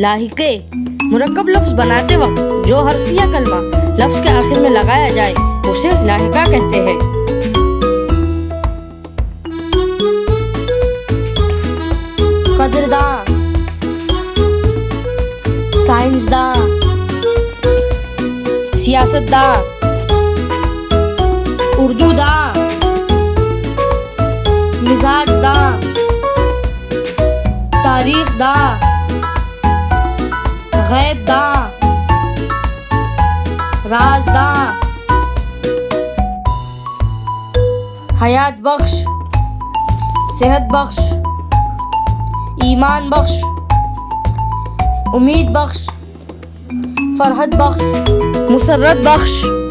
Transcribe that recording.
लाहिके मुरक्कब लफ्ज़ बनाते वक्त जो हर्फ या कलमा लफ्ज़ के आखिर में लगाया जाए उसे लाहिका कहते हैं। कदरदां, साइंसदां, सियासतदां, उर्दूदां, मिजाजदां, तारीखदां, गैबदां, राजदां, हयात बख्श, सेहत बख्श, ईमान बख्श, उम्मीद बख्श, फरहत बख्श, मुसर्रत बख्श।